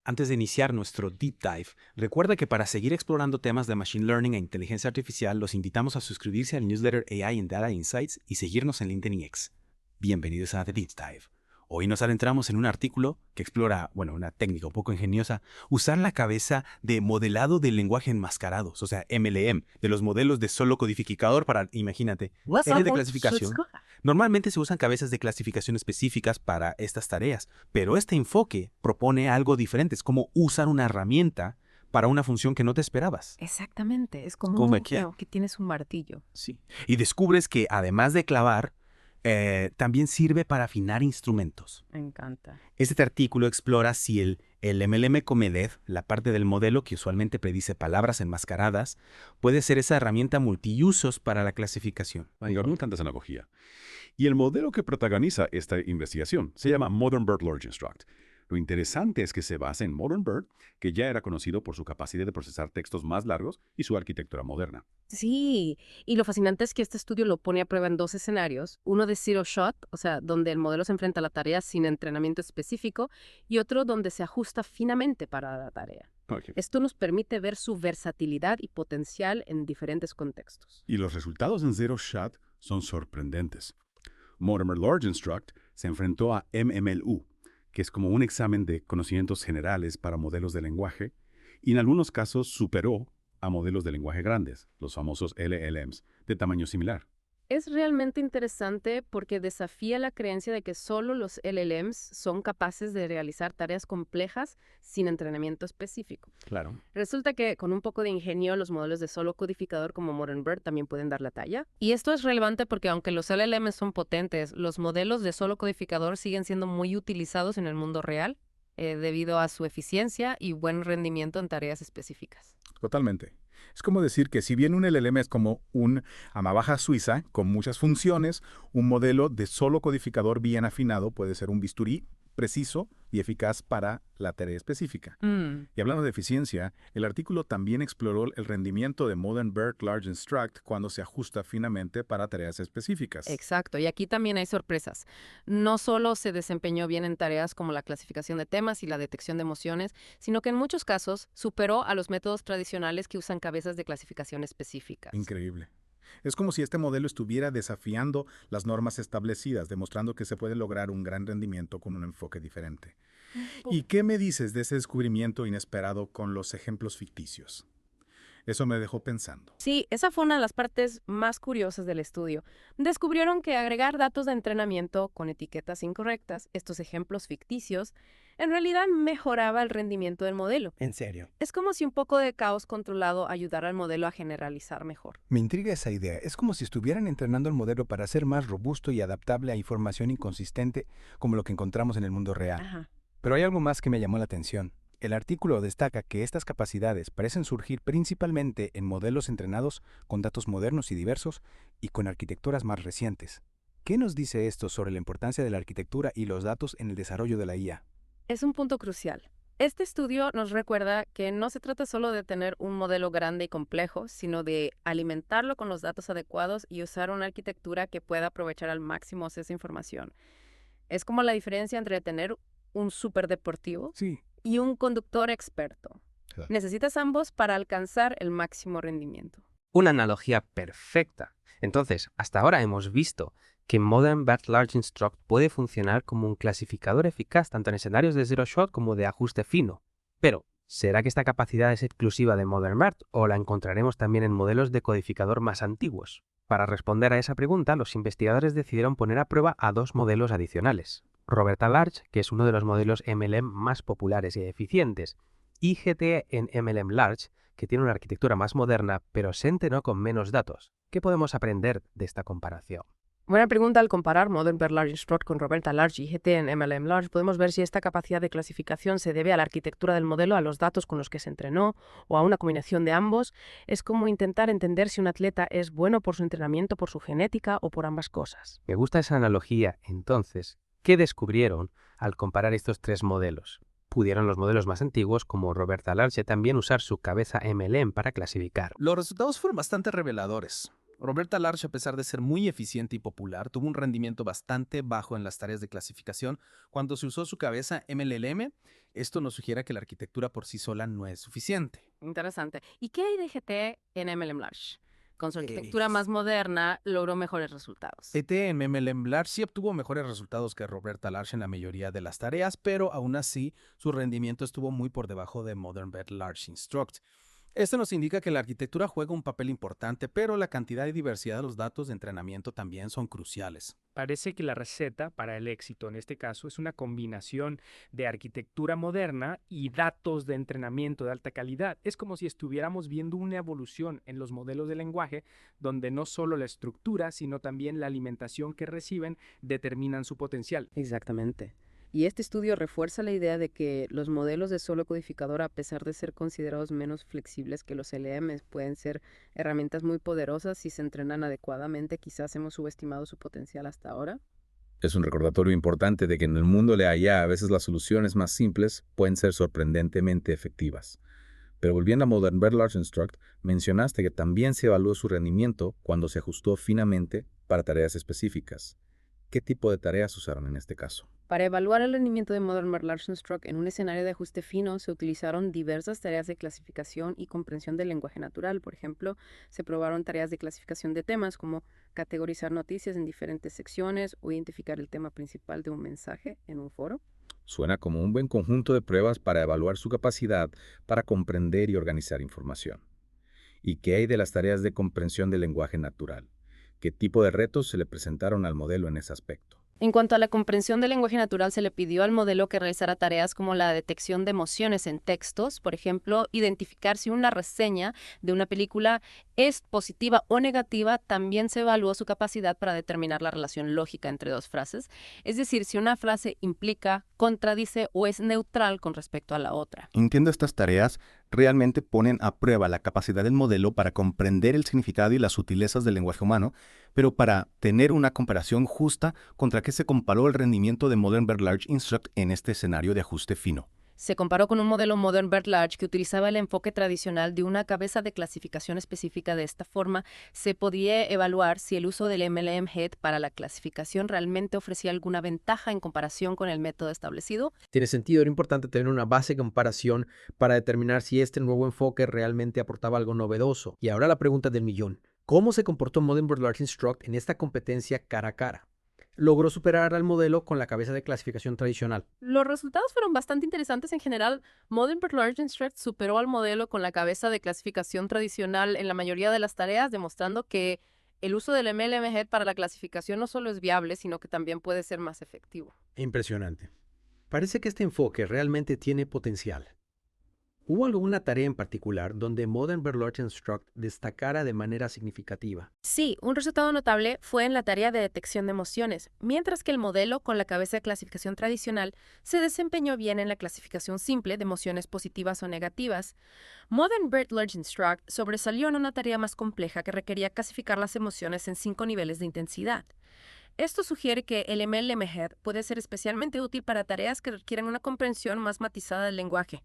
Antes de iniciar nuestro Deep Dive, recuerda que para seguir explorando temas de Machine Learning e inteligencia artificial, los invitamos a suscribirse al newsletter AI and Data Insights y seguirnos en LinkedIn X. Bienvenidos a The Deep Dive. Hoy nos adentramos en un artículo que explora, una técnica un poco ingeniosa, usar la cabeza de modelado del lenguaje enmascarados, o sea, MLM, de los modelos de solo codificador para, imagínate, L de clasificación. Normalmente se usan cabezas de clasificación específicas para estas tareas, pero este enfoque propone algo diferente, es como usar una herramienta para una función que no te esperabas. Exactamente, es como que tienes un martillo. Sí. Y descubres que además de clavar, también sirve para afinar instrumentos. Me encanta. Este artículo explora si el MLM Comedev, la parte del modelo que usualmente predice palabras enmascaradas, puede ser esa herramienta multiusos para la clasificación. Me tantas analogía. Y el modelo que protagoniza esta investigación se llama Modern Bird Large Instruct. Lo interesante es que se basa en Modern Bird, que ya era conocido por su capacidad de procesar textos más largos y su arquitectura moderna. Sí, y lo fascinante es que este estudio lo pone a prueba en dos escenarios, uno de zero shot, o sea, donde el modelo se enfrenta a la tarea sin entrenamiento específico, y otro donde se ajusta finamente para la tarea. Okay. Esto nos permite ver su versatilidad y potencial en diferentes contextos. Y los resultados en Zero Shot son sorprendentes. Mortimer Large Instruct se enfrentó a MMLU, que es como un examen de conocimientos generales para modelos de lenguaje, y en algunos casos superó a modelos de lenguaje grandes, los famosos LLMs, de tamaño similar. Es realmente interesante porque desafía la creencia de que solo los LLMs son capaces de realizar tareas complejas sin entrenamiento específico. Claro. Resulta que con un poco de ingenio los modelos de solo codificador como Modern Bird también pueden dar la talla. Y esto es relevante porque aunque los LLMs son potentes, los modelos de solo codificador siguen siendo muy utilizados en el mundo real debido a su eficiencia y buen rendimiento en tareas específicas. Totalmente. Es como decir que si bien un LLM es como un amabaja suiza con muchas funciones, un modelo de solo codificador bien afinado puede ser un bisturí preciso y eficaz para la tarea específica. Y hablando de eficiencia, el artículo también exploró el rendimiento de Modern Bird Large Instruct cuando se ajusta finamente para tareas específicas. Exacto, y aquí también hay sorpresas. No solo se desempeñó bien en tareas como la clasificación de temas y la detección de emociones, sino que en muchos casos superó a los métodos tradicionales que usan cabezas de clasificación específicas. Increíble. Es como si este modelo estuviera desafiando las normas establecidas, demostrando que se puede lograr un gran rendimiento con un enfoque diferente. ¿Y qué me dices de ese descubrimiento inesperado con los ejemplos ficticios? Eso me dejó pensando. Sí, esa fue una de las partes más curiosas del estudio. Descubrieron que agregar datos de entrenamiento con etiquetas incorrectas, estos ejemplos ficticios, en realidad mejoraba el rendimiento del modelo. ¿En serio? Es como si un poco de caos controlado ayudara al modelo a generalizar mejor. Me intriga esa idea. Es como si estuvieran entrenando el modelo para ser más robusto y adaptable a información inconsistente como lo que encontramos en el mundo real. Ajá. Pero hay algo más que me llamó la atención. El artículo destaca que estas capacidades parecen surgir principalmente en modelos entrenados con datos modernos y diversos y con arquitecturas más recientes. ¿Qué nos dice esto sobre la importancia de la arquitectura y los datos en el desarrollo de la IA? Es un punto crucial. Este estudio nos recuerda que no se trata solo de tener un modelo grande y complejo, sino de alimentarlo con los datos adecuados y usar una arquitectura que pueda aprovechar al máximo esa información. Es como la diferencia entre tener un superdeportivo y un conductor experto. Claro. Necesitas ambos para alcanzar el máximo rendimiento. Una analogía perfecta. Entonces, hasta ahora hemos visto que Modern Bird Large Instruct puede funcionar como un clasificador eficaz tanto en escenarios de zero shot como de ajuste fino. Pero, ¿será que esta capacidad es exclusiva de Modern Bird o la encontraremos también en modelos de codificador más antiguos? Para responder a esa pregunta, los investigadores decidieron poner a prueba a dos modelos adicionales. Roberta Large, que es uno de los modelos MLM más populares y eficientes, y GT en MLM Large, que tiene una arquitectura más moderna, pero se entrenó con menos datos. ¿Qué podemos aprender de esta comparación? Buena pregunta. Al comparar Modern Bird Large Instruct con Roberta Large y GT en MLM Large, podemos ver si esta capacidad de clasificación se debe a la arquitectura del modelo, a los datos con los que se entrenó o a una combinación de ambos. Es como intentar entender si un atleta es bueno por su entrenamiento, por su genética o por ambas cosas. Me gusta esa analogía. Entonces, ¿qué descubrieron al comparar estos tres modelos? Pudieron los modelos más antiguos, como Roberta Large, también usar su cabeza MLM para clasificar. Los resultados fueron bastante reveladores. Roberta Large, a pesar de ser muy eficiente y popular, tuvo un rendimiento bastante bajo en las tareas de clasificación cuando se usó su cabeza MLLM. Esto nos sugiere que la arquitectura por sí sola no es suficiente. Interesante. ¿Y qué hay de GT en MLM Large? Con su arquitectura más moderna, logró mejores resultados. ET en MLM Large sí obtuvo mejores resultados que Roberta Large en la mayoría de las tareas, pero aún así su rendimiento estuvo muy por debajo de Modern Bert Large Instruct. Esto nos indica que la arquitectura juega un papel importante, pero la cantidad y diversidad de los datos de entrenamiento también son cruciales. Parece que la receta para el éxito en este caso es una combinación de arquitectura moderna y datos de entrenamiento de alta calidad. Es como si estuviéramos viendo una evolución en los modelos de lenguaje donde no solo la estructura, sino también la alimentación que reciben determinan su potencial. Exactamente. Y este estudio refuerza la idea de que los modelos de solo codificador, a pesar de ser considerados menos flexibles que los LMs, pueden ser herramientas muy poderosas si se entrenan adecuadamente. Quizás hemos subestimado su potencial hasta ahora. Es un recordatorio importante de que en el mundo de IA a veces las soluciones más simples pueden ser sorprendentemente efectivas. Pero volviendo a Modern Bert Large Instruct, mencionaste que también se evaluó su rendimiento cuando se ajustó finamente para tareas específicas. ¿Qué tipo de tareas usaron en este caso? Para evaluar el rendimiento de Modern Bert Large Instruct en un escenario de ajuste fino, se utilizaron diversas tareas de clasificación y comprensión del lenguaje natural. Por ejemplo, se probaron tareas de clasificación de temas como categorizar noticias en diferentes secciones o identificar el tema principal de un mensaje en un foro. Suena como un buen conjunto de pruebas para evaluar su capacidad para comprender y organizar información. ¿Y qué hay de las tareas de comprensión del lenguaje natural? ¿Qué tipo de retos se le presentaron al modelo en ese aspecto? En cuanto a la comprensión del lenguaje natural, se le pidió al modelo que realizara tareas como la detección de emociones en textos, por ejemplo, identificar si una reseña de una película es positiva o negativa. También se evaluó su capacidad para determinar la relación lógica entre dos frases, es decir, si una frase implica, contradice o es neutral con respecto a la otra. Entiendo, estas tareas realmente ponen a prueba la capacidad del modelo para comprender el significado y las sutilezas del lenguaje humano, pero para tener una comparación justa, ¿contra qué se comparó el rendimiento de Modern Bert Large Instruct en este escenario de ajuste fino? Se comparó con un modelo Modern Bert Large que utilizaba el enfoque tradicional de una cabeza de clasificación específica. De esta forma, se podía evaluar si el uso del MLM Head para la clasificación realmente ofrecía alguna ventaja en comparación con el método establecido. Tiene sentido, era importante tener una base de comparación para determinar si este nuevo enfoque realmente aportaba algo novedoso. Y ahora la pregunta del millón. ¿Cómo se comportó Modern Bert Large Instruct en esta competencia cara a cara? Logró superar al modelo con la cabeza de clasificación tradicional. Los resultados fueron bastante interesantes en general. Modern Bert Large Instruct superó al modelo con la cabeza de clasificación tradicional en la mayoría de las tareas, demostrando que el uso del MLM Head para la clasificación no solo es viable, sino que también puede ser más efectivo. Impresionante. Parece que este enfoque realmente tiene potencial. ¿Hubo alguna tarea en particular donde Modern Bert Large Instruct destacara de manera significativa? Sí, un resultado notable fue en la tarea de detección de emociones, mientras que el modelo con la cabeza de clasificación tradicional se desempeñó bien en la clasificación simple de emociones positivas o negativas. Modern Bert Large Instruct sobresalió en una tarea más compleja que requería clasificar las emociones en 5 niveles de intensidad. Esto sugiere que el MLM Head puede ser especialmente útil para tareas que requieren una comprensión más matizada del lenguaje.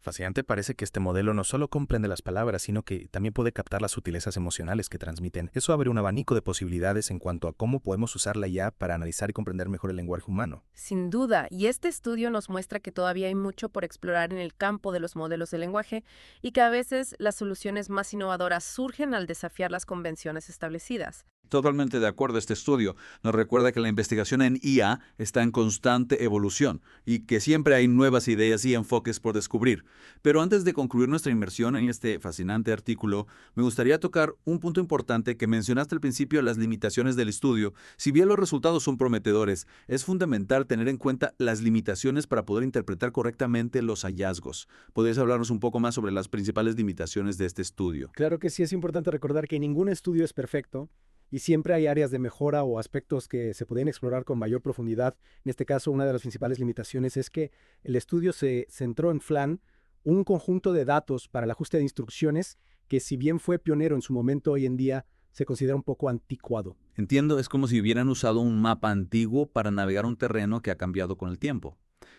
Fascinante parece que este modelo no solo comprende las palabras, sino que también puede captar las sutilezas emocionales que transmiten. Eso abre un abanico de posibilidades en cuanto a cómo podemos usar la IA para analizar y comprender mejor el lenguaje humano. Sin duda, y este estudio nos muestra que todavía hay mucho por explorar en el campo de los modelos de lenguaje y que a veces las soluciones más innovadoras surgen al desafiar las convenciones establecidas. Totalmente de acuerdo. Este estudio nos recuerda que la investigación en IA está en constante evolución y que siempre hay nuevas ideas y enfoques por descubrir. Pero antes de concluir nuestra inmersión en este fascinante artículo, me gustaría tocar un punto importante que mencionaste al principio: las limitaciones del estudio. Si bien los resultados son prometedores, es fundamental tener en cuenta las limitaciones para poder interpretar correctamente los hallazgos. ¿Podrías hablarnos un poco más sobre las principales limitaciones de este estudio? Claro que sí, es importante recordar que ningún estudio es perfecto y siempre hay áreas de mejora o aspectos que se pueden explorar con mayor profundidad. En este caso, una de las principales limitaciones es que el estudio se centró en FLAN, un conjunto de datos para el ajuste de instrucciones que, si bien fue pionero en su momento, hoy en día se considera un poco anticuado. Entiendo, es como si hubieran usado un mapa antiguo para navegar un terreno que ha cambiado con el tiempo.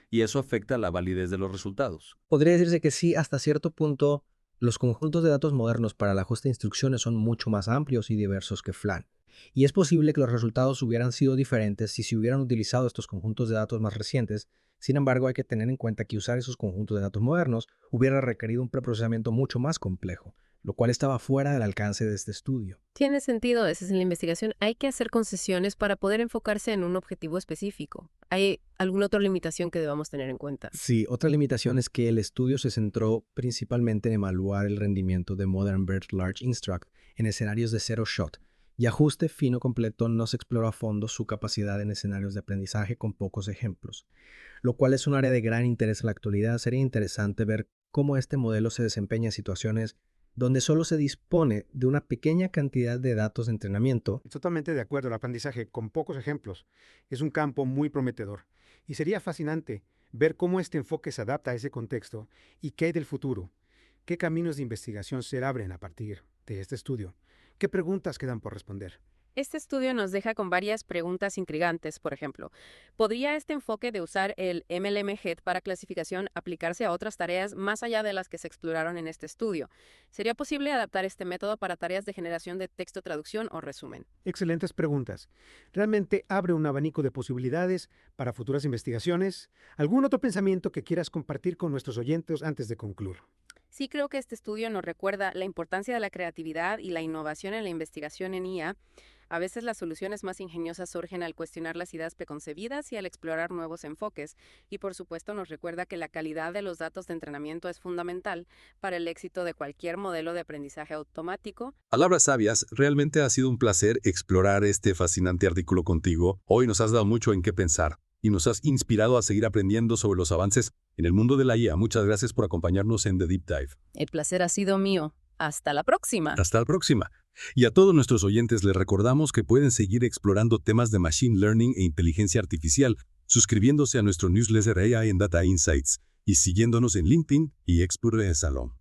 Y eso afecta la validez de los resultados. Podría decirse que sí, hasta cierto punto Los conjuntos de datos modernos para el ajuste de instrucciones son mucho más amplios y diversos que FLAN, y es posible que los resultados hubieran sido diferentes si se hubieran utilizado estos conjuntos de datos más recientes. Sin embargo, hay que tener en cuenta que usar esos conjuntos de datos modernos hubiera requerido un preprocesamiento mucho más complejo, lo cual estaba fuera del alcance de este estudio. Tiene sentido, esa es la investigación. Hay que hacer concesiones para poder enfocarse en un objetivo específico. ¿Hay alguna otra limitación que debamos tener en cuenta? Sí, otra limitación es que el estudio se centró principalmente en evaluar el rendimiento de Modern BERT Large Instruct en escenarios de zero shot, y ajuste fino completo no se exploró a fondo su capacidad en escenarios de aprendizaje con pocos ejemplos, lo cual es un área de gran interés en la actualidad. Sería interesante ver cómo este modelo se desempeña en situaciones donde solo se dispone de una pequeña cantidad de datos de entrenamiento. Totalmente de acuerdo, el aprendizaje con pocos ejemplos es un campo muy prometedor y sería fascinante ver cómo este enfoque se adapta a ese contexto y qué hay del futuro, qué caminos de investigación se abren a partir de este estudio, qué preguntas quedan por responder. Este estudio nos deja con varias preguntas intrigantes. Por ejemplo, ¿podría este enfoque de usar el MLM-HEAD para clasificación aplicarse a otras tareas más allá de las que se exploraron en este estudio? ¿Sería posible adaptar este método para tareas de generación de texto, traducción o resumen? Excelentes preguntas. Realmente abre un abanico de posibilidades para futuras investigaciones. ¿Algún otro pensamiento que quieras compartir con nuestros oyentes antes de concluir? Sí, creo que este estudio nos recuerda la importancia de la creatividad y la innovación en la investigación en IA. A veces las soluciones más ingeniosas surgen al cuestionar las ideas preconcebidas y al explorar nuevos enfoques. Y por supuesto nos recuerda que la calidad de los datos de entrenamiento es fundamental para el éxito de cualquier modelo de aprendizaje automático. Palabras sabias, realmente ha sido un placer explorar este fascinante artículo contigo. Hoy nos has dado mucho en qué pensar y nos has inspirado a seguir aprendiendo sobre los avances en el mundo de la IA. Muchas gracias por acompañarnos en The Deep Dive. El placer ha sido mío. Hasta la próxima. Hasta la próxima. Y a todos nuestros oyentes les recordamos que pueden seguir explorando temas de Machine Learning e inteligencia artificial suscribiéndose a nuestro newsletter AI en Data Insights y siguiéndonos en LinkedIn y Explore Salon.